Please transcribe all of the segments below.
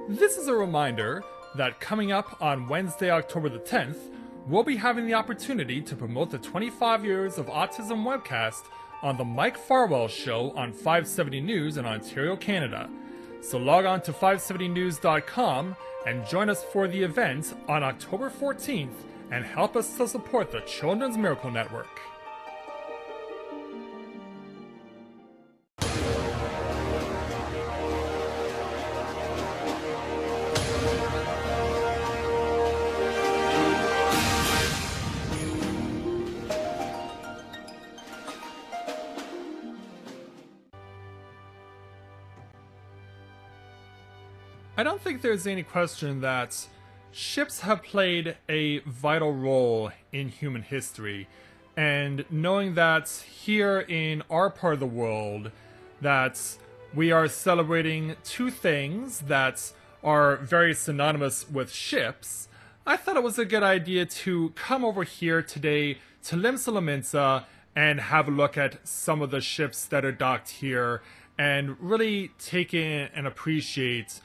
This is a reminder that coming up on Wednesday, October the 10th, we'll be having the opportunity to promote the 25 Years of Autism webcast on the Mike Farwell Show on 570 News in Ontario, Canada. So log on to 570news.com and join us for the event on October 14th and help us to support the Children's Miracle Network. I don't think there's any question that ships have played a vital role in human history, and knowing that here in our part of the world that we are celebrating two things that are very synonymous with ships, I thought it was a good idea to come over here today to Limsa and have a look at some of the ships that are docked here and really take in and appreciate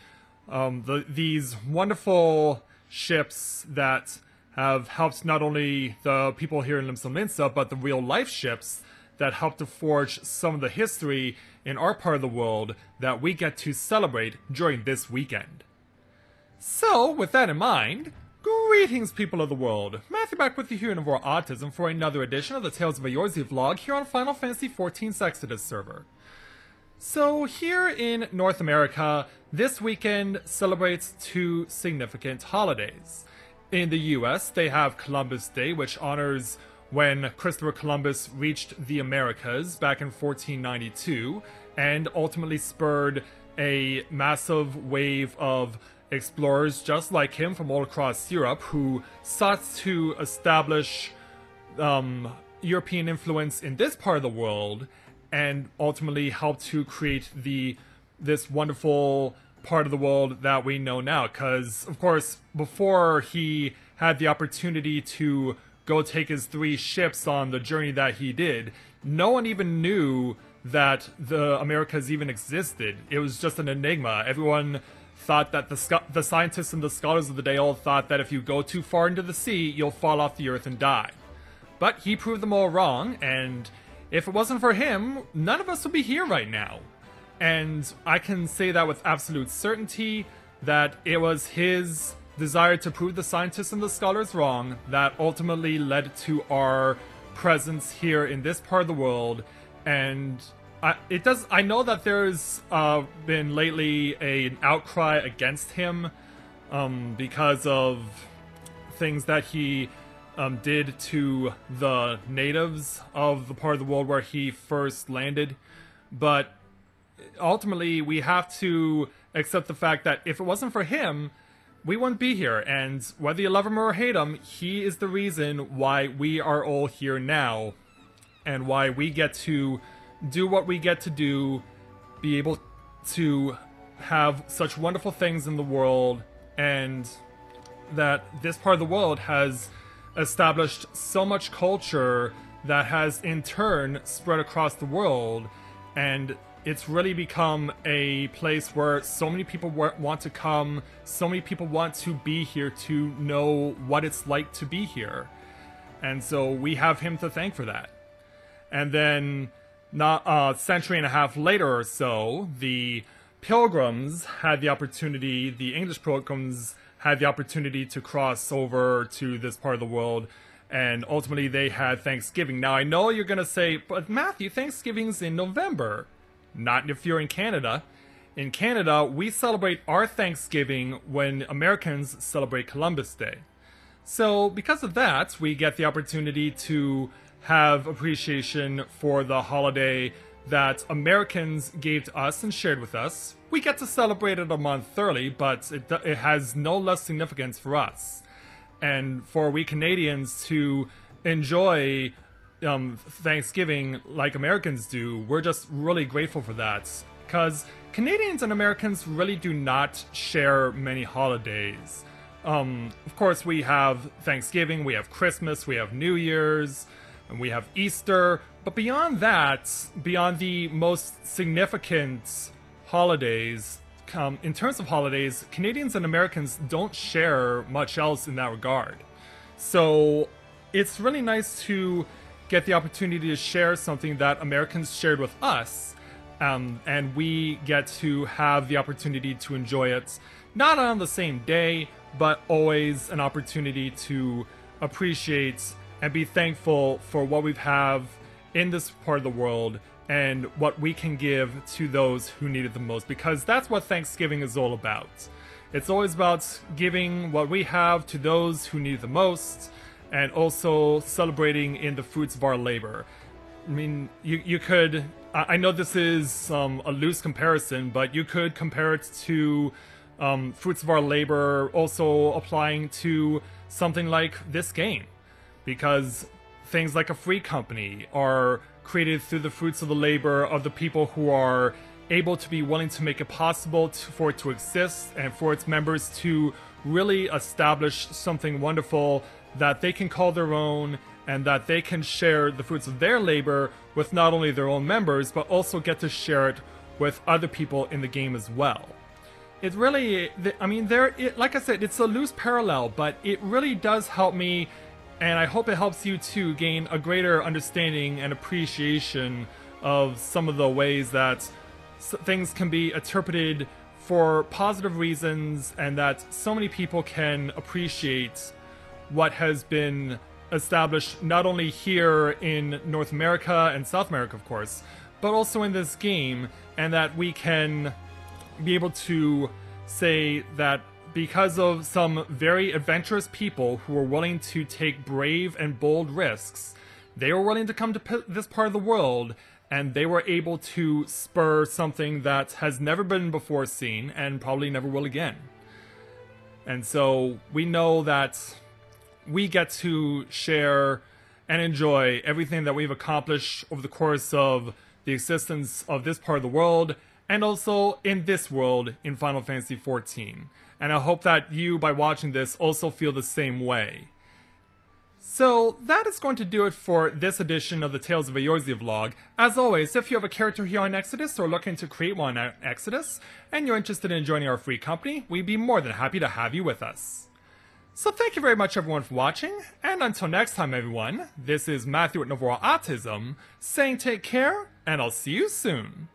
these wonderful ships that have helped not only the people here in Limsa, but the real life ships that help to forge some of the history in our part of the world that we get to celebrate during this weekend. So, with that in mind, greetings people of the world! Matthew back with you here in Eorzea Autism for another edition of the Tales of Eorzea vlog here on Final Fantasy XIV's Exodus server. So here in North America, this weekend celebrates two significant holidays. In the US, they have Columbus Day, which honors when Christopher Columbus reached the Americas back in 1492, and ultimately spurred a massive wave of explorers just like him from all across Europe who sought to establish European influence in this part of the world, and ultimately helped to create this wonderful part of the world that we know now. Because, of course, before he had the opportunity to go take his 3 ships on the journey that he did, no one even knew that the Americas even existed. It was just an enigma. Everyone thought that the scientists and the scholars of the day all thought that if you go too far into the sea, you'll fall off the earth and die. But he proved them all wrong, and if it wasn't for him, none of us would be here right now. And I can say that with absolute certainty, that it was his desire to prove the scientists and the scholars wrong that ultimately led to our presence here in this part of the world. And I know that there's been lately an outcry against him because of things that he did to the natives of the part of the world where he first landed. But ultimately, we have to accept the fact that if it wasn't for him, we wouldn't be here. And whether you love him or hate him, he is the reason why we are all here now, and why we get to do what we get to do, be able to have such wonderful things in the world, and that this part of the world has established so much culture that has in turn spread across the world, and it's really become a place where so many people want to come, so many people want to be here to know what it's like to be here. And so we have him to thank for that. And then not a century and a half later or so, the Pilgrims had the opportunity, the English Pilgrims had the opportunity to cross over to this part of the world, and ultimately they had Thanksgiving. Now, I know you're going to say, but Matthew, Thanksgiving's in November. Not if you're in Canada. In Canada, we celebrate our Thanksgiving when Americans celebrate Columbus Day. So, because of that, we get the opportunity to have appreciation for the holiday that Americans gave to us and shared with us. We get to celebrate it a month early, but it has no less significance for us. And for we Canadians to enjoy Thanksgiving like Americans do, we're just really grateful for that. Because Canadians and Americans really do not share many holidays. Of course, we have Thanksgiving, we have Christmas, we have New Year's, and we have Easter. But beyond that, beyond the most significant holidays, in terms of holidays, Canadians and Americans don't share much else in that regard. So it's really nice to get the opportunity to share something that Americans shared with us, and we get to have the opportunity to enjoy it, not on the same day, but always an opportunity to appreciate and be thankful for what we have in this part of the world and what we can give to those who need it the most, because that's what Thanksgiving is all about. It's always about giving what we have to those who need it the most, and also celebrating in the fruits of our labor. I mean, you could, I know this is a loose comparison, but you could compare it to fruits of our labor also applying to something like this game, because things like a free company are created through the fruits of the labor of the people who are able to be willing to make it possible for it to exist and for its members to really establish something wonderful that they can call their own, and that they can share the fruits of their labor with not only their own members, but also get to share it with other people in the game as well. It really, I mean, like I said, it's a loose parallel, but it really does help me, and I hope it helps you too, gain a greater understanding and appreciation of some of the ways that things can be interpreted for positive reasons, and that so many people can appreciate what has been established not only here in North America and South America, of course, but also in this game, and that we can be able to say that because of some very adventurous people who were willing to take brave and bold risks, they were willing to come to this part of the world, and they were able to spur something that has never been before seen and probably never will again. And so we know that we get to share and enjoy everything that we've accomplished over the course of the existence of this part of the world, and also in this world in Final Fantasy XIV. And I hope that you, by watching this, also feel the same way. So that is going to do it for this edition of the Tales of Eorzea vlog. As always, if you have a character here on Exodus or looking to create one on Exodus, and you're interested in joining our free company, we'd be more than happy to have you with us. So thank you very much everyone for watching, and until next time everyone, this is Matthew at Novora Autism, saying take care, and I'll see you soon.